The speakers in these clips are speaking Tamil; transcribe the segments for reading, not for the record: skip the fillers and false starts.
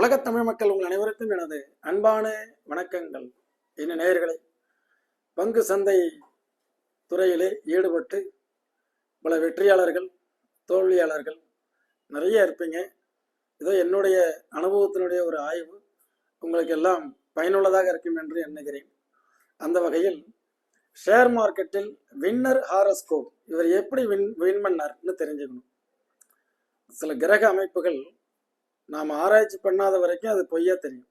உலகத் தமிழ் மக்கள் உங்கள் அனைவருக்கும் எனது அன்பான வணக்கங்கள். என்ன நேயர்களே, பங்கு சந்தை துறையிலே ஈடுபட்டு பல வெற்றியாளர்கள் தோல்வியாளர்கள் நிறைய இருப்பீங்க. இதோ என்னுடைய அனுபவத்தினுடைய ஒரு ஆய்வு உங்களுக்கு எல்லாம் பயனுள்ளதாக இருக்கும் என்று எண்ணுகிறேன். அந்த வகையில் ஷேர் மார்க்கெட்டில் வின்னர் ஹாரோஸ்கோப் இவர் எப்படி வின் பண்ணார்னு தெரிஞ்சுக்கணும். சில கிரக அமைப்புகள் நாம் ஆராய்ச்சி பண்ணாத வரைக்கும் அது பொய்யா தெரியும்.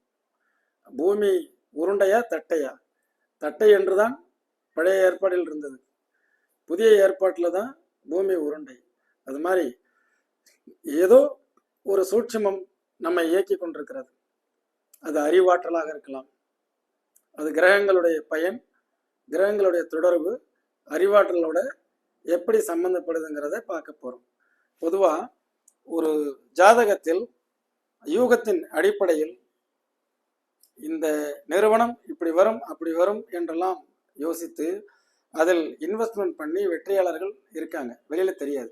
பூமி உருண்டையா தட்டையா? தட்டை என்றுதான் பழைய ஏற்பாடில் இருந்தது. புதிய ஏற்பாட்டில் தான் பூமி உருண்டை. அது மாதிரி ஏதோ ஒரு சூட்சுமம் நம்மை இயக்கி கொண்டிருக்கிறது. அது அறிவாற்றலாக இருக்கலாம், அது கிரகங்களுடைய பயன், கிரகங்களுடைய தொடர்பு அறிவாற்றலோட எப்படி சம்பந்தப்படுதுங்கிறத பார்க்க போறோம். பொதுவாக ஒரு ஜாதகத்தில் யூகத்தின் அடிப்படையில் இந்த நிறுவனம் இப்படி வரும் அப்படி வரும் என்றெல்லாம் யோசித்து அதில் இன்வெஸ்ட்மெண்ட் பண்ணி வெற்றியாளர்கள் இருக்காங்க, வெளியில தெரியாது.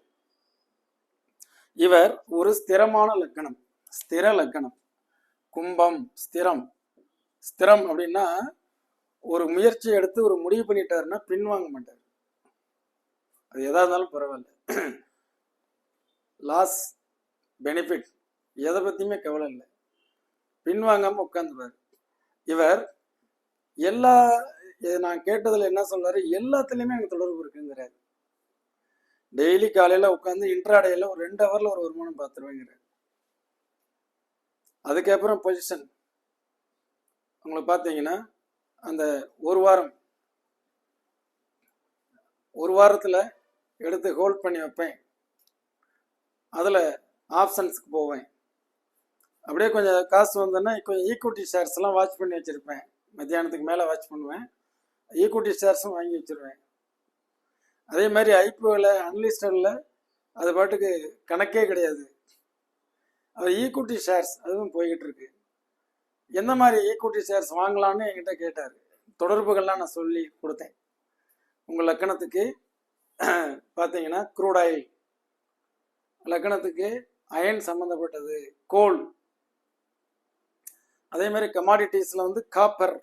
இவர் ஒரு ஸ்திரமான லக்கணம், ஸ்திர லக்கணம், கும்பம் ஸ்திரம். ஸ்திரம் அப்படின்னா ஒரு முயற்சி எடுத்து ஒரு முடிவு பண்ணிட்டாருன்னா பின்வாங்க மாட்டார். அது எதா இருந்தாலும் பரவாயில்ல, லாஸ் பெனிஃபிட் எதை பத்தியுமே கவலை இல்லை, பின்வாங்காம உட்காந்துருவார். இவர் எல்லா நான் கேட்டதுல என்ன சொல்றாரு, எல்லாத்துலயுமே எனக்கு தொடர்பு இருக்குங்கிறாரு. டெய்லி காலையில உட்காந்து இன்ட்ராடேல ஒரு 2 ஹவர்ல ஒரு வருமானம் பார்த்துருவேங்கிறார். அதுக்கப்புறம் பொசிஷன் உங்களுக்கு பார்த்தீங்கன்னா அந்த ஒரு வாரத்துல எடுத்து ஹோல்ட் பண்ணி வைப்பேன். அதுல ஆப்ஷன்ஸ்க்கு போவேன். அப்படியே கொஞ்சம் காசு வந்தேன்னா கொஞ்சம் ஈக்விட்டி ஷேர்ஸ் எல்லாம் வாட்ச் பண்ணி வச்சிருப்பேன். மத்தியானத்துக்கு மேலே வாட்ச் பண்ணுவேன். ஈக்விட்டி ஷேர்ஸும் வாங்கி வச்சிருவேன். அதே மாதிரி ஐபிஓவில் அன்லிஸ்டடில் அது பாட்டுக்கு கணக்கே கிடையாது. அது ஈக்விட்டி ஷேர்ஸ் அதுவும் போய்கிட்டு இருக்கு. எந்த மாதிரி ஈக்விட்டி ஷேர்ஸ் வாங்கலான்னு என்கிட்ட கேட்டார். தொடர்புகள்லாம் நான் சொல்லி கொடுத்தேன். உங்கள் லக்கணத்துக்கு பார்த்தீங்கன்னா க்ரூட் ஆயில், லக்கணத்துக்கு அயன் சம்மந்தப்பட்டது, கோல், அதே மாதிரி கமாடிட்டிஸ்ல காப்பர்,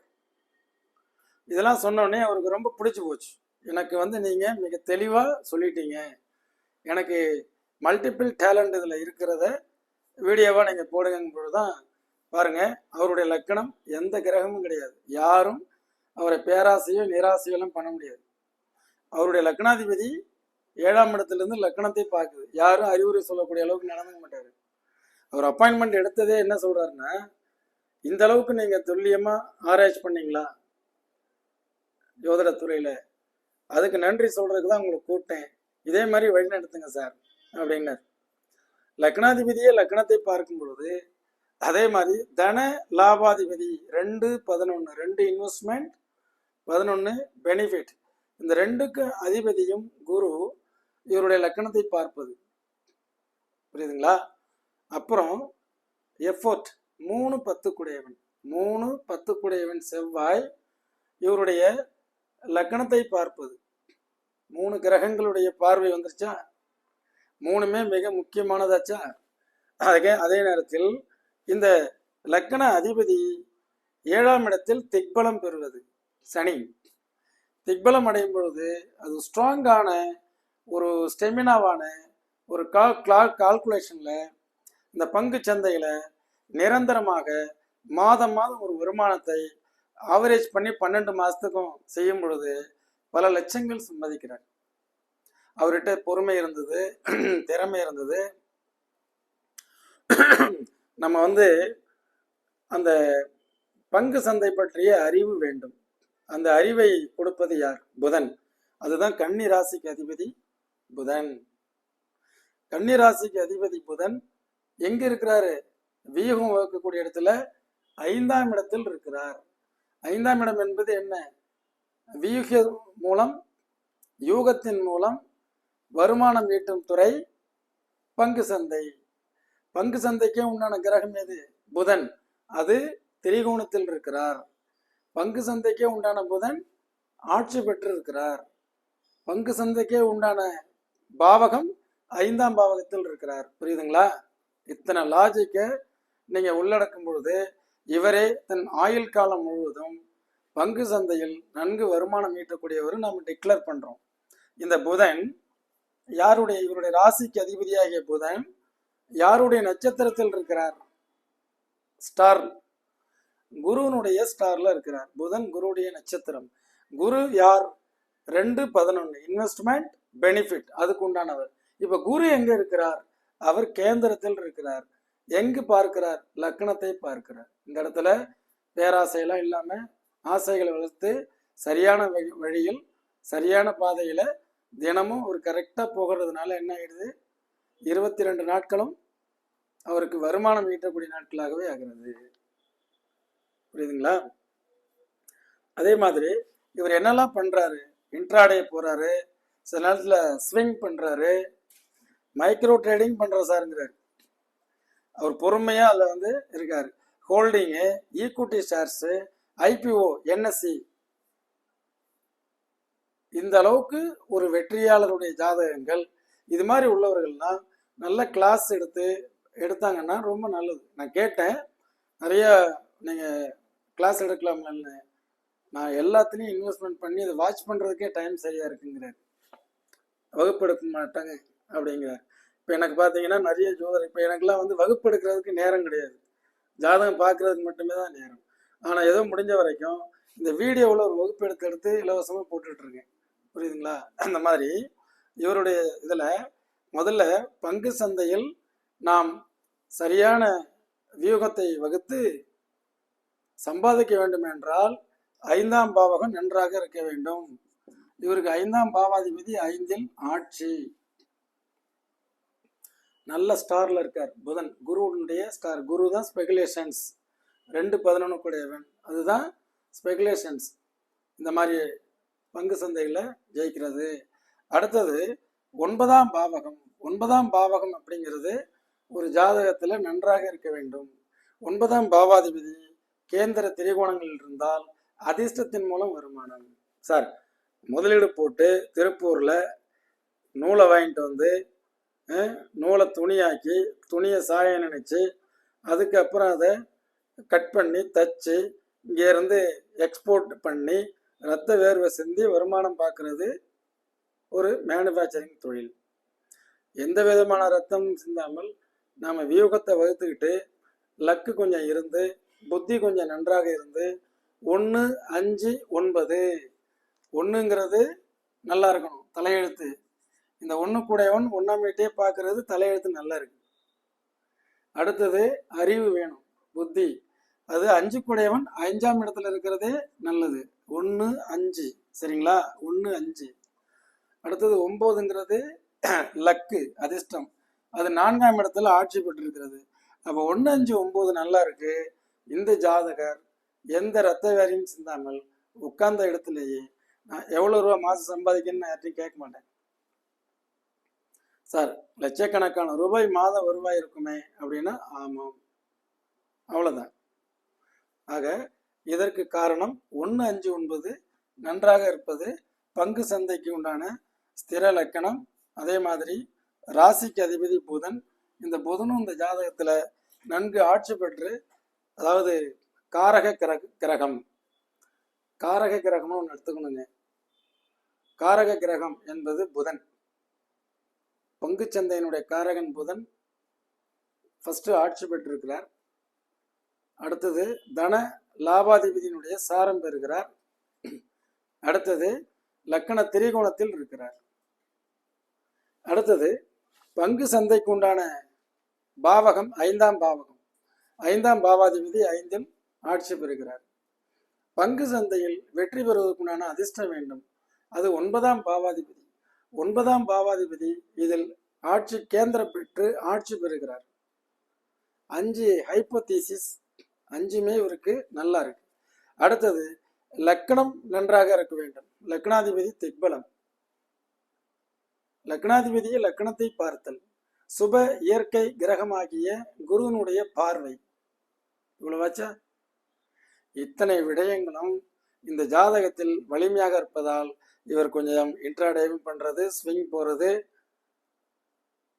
இதெல்லாம் சொன்னோடனே அவருக்கு ரொம்ப பிடிச்சி போச்சு. எனக்கு நீங்க மிக தெளிவா சொல்லிட்டீங்க, எனக்கு மல்டிபிள் டேலண்ட் இதுல இருக்கிறத வீடியோவா நீங்க போடுங்க பொழுதுதான் பாருங்க, அவருடைய லக்கணம் எந்த கிரகமும் கிடையாது. யாரும் அவரை பேராசையோ நிராசையோ எல்லாம் பண்ண முடியாது. அவருடைய லக்னாதிபதி 7ஆம் இடத்திலிருந்து லக்கணத்தை பார்க்குது. யாரும் அறிவுரை சொல்லக்கூடிய அளவுக்கு நடந்துக்க மாட்டாரு. அவர் அப்பாயின்மெண்ட் எடுத்ததே என்ன சொல்றாருன்னா, இந்த அளவுக்கு நீங்க துல்லியமா ஆராய்ச்சி பண்ணீங்களா ஜோதிட துறையில, அதுக்கு நன்றி சொல்றதுக்கு தான் உங்களுக்கு கூப்பிட்டேன், இதே மாதிரி வழிநடத்துங்க சார் அப்படின்னார். லக்னாதிபதியே லக்னத்தை பார்க்கும் பொழுது அதே மாதிரி தன லாபாதிபதி 2-11, 2 இன்வெஸ்ட்மெண்ட் 11 பெனிஃபிட், இந்த 2க்கு அதிபதியும் குரு இவருடைய லக்கணத்தை பார்ப்பது. புரியுதுங்களா? அப்புறம் எஃபோர்ட் 3-10 குடையவன், 3-10 குடையவன் செவ்வாய் இவருடைய லக்கணத்தை பார்ப்பது. 3 கிரகங்களுடைய பார்வை வந்துருச்சா, 3மே மிக முக்கியமானதாச்சா. அதே நேரத்தில் இந்த லக்கண அதிபதி 7ஆம் இடத்தில் திக்பலம் பெறுவது சனி. திக்பலம் அடையும் பொழுது அது ஸ்ட்ராங்கான ஒரு ஸ்டெமினாவான ஒரு கால்குலேஷன்ல இந்த பங்கு சந்தையில நிரந்தரமாக மாதம் ஒரு வருமானத்தை ஆவரேஜ் பண்ணி 12 மாசத்துக்கும் செய்யும் பொழுது பல லட்சங்கள் சம்பாதிக்கிறார். அவர்கிட்ட பொறுமை இருந்தது, திறமை இருந்தது. நம்ம அந்த பங்கு சந்தை பற்றிய அறிவு வேண்டும். அந்த அறிவை கொடுப்பது யார்? புதன். அதுதான் கன்னி ராசிக்கு அதிபதி புதன். கன்னி ராசிக்கு அதிபதி புதன் எங்க இருக்கிறாரு? வியூகம் வகுக்கக்கூடிய இடத்துல 5ஆம் இடத்தில் இருக்கிறார். 5ஆம் இடம் என்பது என்ன? வியூக மூலம், யூகத்தின் மூலம் வருமானம் ஈட்டும் துறை பங்கு சந்தை. பங்கு சந்தைக்கே உண்டான கிரகம் எது? புதன். அது திரிகோணத்தில் இருக்கிறார். பங்கு சந்தைக்கே உண்டான புதன் ஆட்சி பெற்று இருக்கிறார். பங்கு சந்தைக்கே உண்டான பாவகம் 5ஆம் பாவகத்தில் இருக்கிறார். புரியுதுங்களா? இத்தனை லாஜிக்க நீங்கள் உள்ளடக்கும் பொழுது இவரே தன் ஆயுள் காலம் முழுவதும் பங்கு சந்தையில் நன்கு வருமானம் ஈட்டக்கூடியவர் நாம் டிக்ளேர் பண்ணுறோம். இந்த புதன் யாருடைய, இவருடைய ராசிக்கு அதிபதியாகிய புதன் யாருடைய நட்சத்திரத்தில் இருக்கிறார்? ஸ்டார், குருவனுடைய ஸ்டார்ல இருக்கிறார். புதன் குருவுடைய நட்சத்திரம். குரு யார்? 2-11 இன்வெஸ்ட்மெண்ட் பெனிஃபிட் அதுக்கு உண்டானவர். இப்ப குரு எங்க இருக்கிறார்? அவர் கேந்திரத்தில் இருக்கிறார். எங்கு பார்க்கிறார்? லக்னத்தை பார்க்கிறார். இந்த இடத்துல பேராசையெல்லாம் இல்லாம ஆசைகளை வளர்த்து சரியான வழியில் சரியான பாதையில தினமும் ஒரு கரெக்டா போகிறதுனால என்ன ஆயிடுது? 22 நாட்களும் அவருக்கு வருமானம் ஈட்டக்கூடிய நாட்களாகவே ஆகிறது. புரியுதுங்களா? அதே மாதிரி இவர் என்னெல்லாம் பண்றாரு? இன்ட்ராடே போறாரு, சில நேரத்துல ஸ்விங் பண்றாரு, மைக்ரோ ட்ரேடிங் பண்ற சாருங்கிறாரு. அவர் பொறுமையா அதுல இருக்காரு. Holding, equity shares, IPO, NSC, இந்த அளவுக்கு ஒரு வெற்றியாளருடைய ஜாதகங்கள் இது மாதிரி உள்ளவர்கள்லாம் நல்ல கிளாஸ் எடுத்தாங்கன்னா ரொம்ப நல்லது. நான் கேட்டேன், நிறைய நீங்கள் கிளாஸ் எடுக்கலாம்லன்னு. நான் எல்லாத்துலேயும் இன்வெஸ்ட்மெண்ட் பண்ணி அதை வாட்ச் பண்ணுறதுக்கே டைம் சரியாக இருக்குங்கிறார். வகுப்பு எடுக்க மாட்டாங்க அப்படிங்கிறார். இப்போ எனக்கு பார்த்தீங்கன்னா நிறைய ஜோதர், இப்போ எனக்குலாம் வகுப்பு எடுக்கிறதுக்கு நேரம் கிடையாது, ஜாதகம் பார்க்குறதுக்கு மட்டுமே தான் நேரம். ஆனால் ஏதோ முடிஞ்ச வரைக்கும் இந்த வீடியோவில் ஒரு வகுப்பு எடுத்து இலவசமாக போட்டுட்ருக்கேன். புரியுதுங்களா? அந்த மாதிரி இவருடைய இதில் முதல்ல பங்கு சந்தையில் நாம் சரியான வியூகத்தை வகுத்து சம்பாதிக்க வேண்டும் என்றால் 5ஆம் பாவகம் நன்றாக இருக்க வேண்டும். இவருக்கு 5ஆம் பாவாதிபதி 5இல் ஆட்சி, நல்ல ஸ்டார்ல இருக்கார். புதன் குருவுடைய ஸ்டார். குரு தான் ஸ்பெகுலேஷன்ஸ், 2-11 கூடியவன், அதுதான் ஸ்பெகுலேஷன்ஸ். இந்த மாதிரி பங்கு சந்தையில் ஜெயிக்கிறது. அடுத்தது 9ஆம் பாவகம். 9ஆம் பாவகம் அப்படிங்கிறது ஒரு ஜாதகத்தில் நன்றாக இருக்க வேண்டும். 9ஆம் பாவாதிபதி கேந்திர திரிகோணங்கள் இருந்தால் அதிர்ஷ்டத்தின் மூலம் வருமானம். சார், முதலீடு போட்டு திருப்பூரில் நூலை வாங்கிட்டு நூலை துணியாக்கி துணியை சாய நினைச்சு அதுக்கப்புறம் அதை கட் பண்ணி தச்சு இங்கேருந்து எக்ஸ்போர்ட் பண்ணி ரத்த வேர்வை சிந்தி வருமானம் பார்க்கறது ஒரு மேனுஃபேக்சரிங் தொழில். எந்த விதமான ரத்தம் சிந்தாமல் நாம் வியூகத்தை வகுத்துக்கிட்டு லக்கு கொஞ்சம் இருந்து புத்தி கொஞ்சம் நன்றாக இருந்து 1, 5, 9 1ங்கிறது நல்லா இருக்கணும், தலையெழுத்து. இந்த 1 கூடையவன் 1ஆம் வீட்டையே பார்க்கறது தலையெழுத்து நல்லா இருக்கு. அடுத்தது அறிவு வேணும், புத்தி. அது 5 கூடையவன் 5ஆம் இடத்துல இருக்கிறதே நல்லது. 1, 5 சரிங்களா? 1, 5. அடுத்தது 9ங்கிறது லக்கு, அதிர்ஷ்டம். அது 4ஆம் இடத்துல ஆட்சி பெற்றிருக்கிறது. அப்போ 1, 5, 9 நல்லா இருக்கு. இந்த ஜாதகர் எந்த ரத்த வேறையும் சிந்தாமல் உட்கார்ந்த இடத்துலயே நான் எவ்வளோ ரூபா மாதம் சம்பாதிக்கணும்னு யார்ட்டையும் கேட்க மாட்டேன். சார், லட்சக்கணக்கான ரூபாய் மாத வருவாய் இருக்குமே அப்படின்னா ஆமாம், அவ்வளோதான். ஆக இதற்கு காரணம் 1, 5, 9 நன்றாக இருப்பது, பங்கு சந்தைக்கு உண்டான ஸ்திர லக்கணம். அதே மாதிரி ராசிக்கு அதிபதி புதன். இந்த புதனும் இந்த ஜாதகத்தில் நன்கு ஆட்சி பெற்று, அதாவது காரக கிரகம், காரக கிரகம்னு ஒன்று எடுத்துக்கணுங்க. காரக கிரகம் என்பது புதன். பங்கு சந்தையினுடைய காரகன் புதன் ஃபர்ஸ்ட் ஆட்சி பெற்றிருக்கிறார். அடுத்தது தன லாபாதிபதியினுடைய சாரம் பெறுகிறார். அடுத்தது லக்கண திரிகோணத்தில் இருக்கிறார். அடுத்தது பங்கு சந்தைக்கு உண்டான பாவகம் 5ஆம் பாவகம். 5ஆம் பாவாதிபதி 5இல் ஆட்சி பெறுகிறார். பங்கு சந்தையில் வெற்றி பெறுவதற்குண்டான அதிர்ஷ்டம் வேண்டும், அது 9ஆம் பாவாதிபதி. 9ஆம் பாவாதிபதி இதில் ஆட்சி கேந்திரம் பெற்று ஆட்சி பெறுகிறார். 5 ஹைப்போதீசிஸ், 5மே இவருக்கு நல்லா இருக்கு. அடுத்தது லக்கணம் நன்றாக இருக்க வேண்டும். லக்னாதிபதி திக்பலம். லக்னாதிபதியை லக்கணத்தை பார்த்தல், சுப இயற்கை கிரகமாகிய குருவினுடைய பார்வை. இவ்வளவாச்சா? இத்தனை விடயங்களும் இந்த ஜாதகத்தில் வலிமையாக இருப்பதால் இவர் கொஞ்சம் இன்ட்ராடேவும் பண்றது, ஸ்விங் போறது,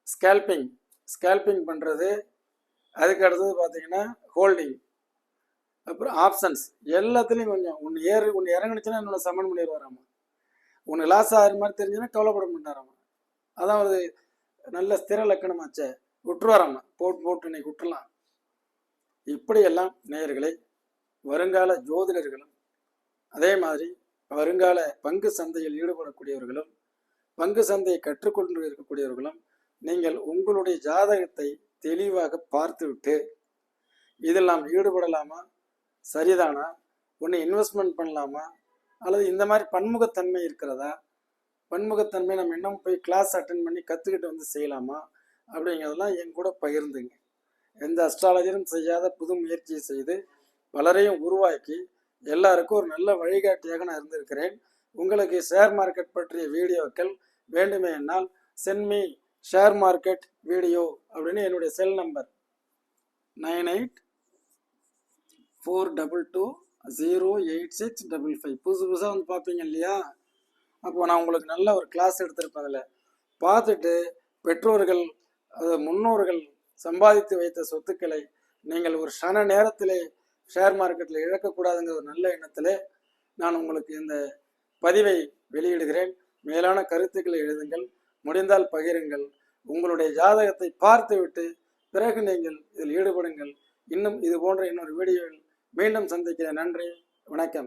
ஸ்கேல்பிங் பண்றது, அதுக்கு அடுத்தது பார்த்தீங்கன்னா ஹோல்டிங், அப்புறம் ஆப்ஷன்ஸ். எல்லாத்துலேயும் கொஞ்சம் ஒன்று இறங்குனுச்சுன்னா இன்னொன்று சமன் பண்ணிடுவாராமா. ஒன்று லாஸ் ஆகிற மாதிரி தெரிஞ்சுன்னா கவலைப்பட மாட்டாராமா. அதான் ஒரு நல்ல ஸ்திர லக்கணமாச்சே, விட்டுருவாராமா. போட்டு இன்னைக்கு விட்டுலாம். இப்படியெல்லாம் நேயர்களை வருங்கால ஜோதிடர்களும் அதே மாதிரி வருங்கால பங்கு சந்தையில் ஈடுபடக்கூடியவர்களும் பங்கு சந்தையை கற்றுக்கொண்டு இருக்கக்கூடியவர்களும் நீங்கள் உங்களுடைய ஜாதகத்தை தெளிவாக பார்த்துவிட்டு இதில் நாம் ஈடுபடலாமா, சரிதானா, ஒன்று இன்வெஸ்ட்மெண்ட் பண்ணலாமா, அல்லது இந்த மாதிரி பன்முகத்தன்மை இருக்கிறதா, பன்முகத்தன்மை நம்ம இன்னும் போய் கிளாஸ் அட்டன் பண்ணி கற்றுக்கிட்டு வந்து செய்யலாமா அப்படிங்கிறதெல்லாம் என் கூட பகிர்ந்துங்க. எந்த அஸ்ட்ராலஜரும் செய்யாத புது முயற்சியை செய்து பலரையும் உருவாக்கி எல்லாருக்கும் ஒரு நல்ல வழிகாட்டியாக நான் இருந்திருக்கிறேன். உங்களுக்கு ஷேர் மார்க்கெட் பற்றிய வீடியோக்கள் வேண்டுமே என்னால் send me share market video அப்படின்னு என்னுடைய செல் நம்பர் 9842208655. புதுசாக வந்து பார்ப்பீங்க இல்லையா, அப்போ நான் உங்களுக்கு நல்ல ஒரு கிளாஸ் எடுத்திருப்பேன். அதில் பார்த்துட்டு பெற்றோர்கள் முன்னோர்கள் சம்பாதித்து வைத்த சொத்துக்களை நீங்கள் ஒரு சன நேரத்திலே ஷேர் மார்க்கெட்டில் இழக்கக்கூடாதுங்கிற ஒரு நல்ல எண்ணத்திலே நான் உங்களுக்கு இந்த பதிவை வெளியிடுகிறேன். மேலான கருத்துக்களை எழுதுங்கள், முடிந்தால் பகிருங்கள். உங்களுடைய ஜாதகத்தை பார்த்துவிட்டு பிறகு நீங்கள் இதில் ஈடுபடுங்கள். இன்னும் இது போன்ற இன்னொரு வீடியோவில் மீண்டும் சந்திக்கிறேன். நன்றி, வணக்கம்.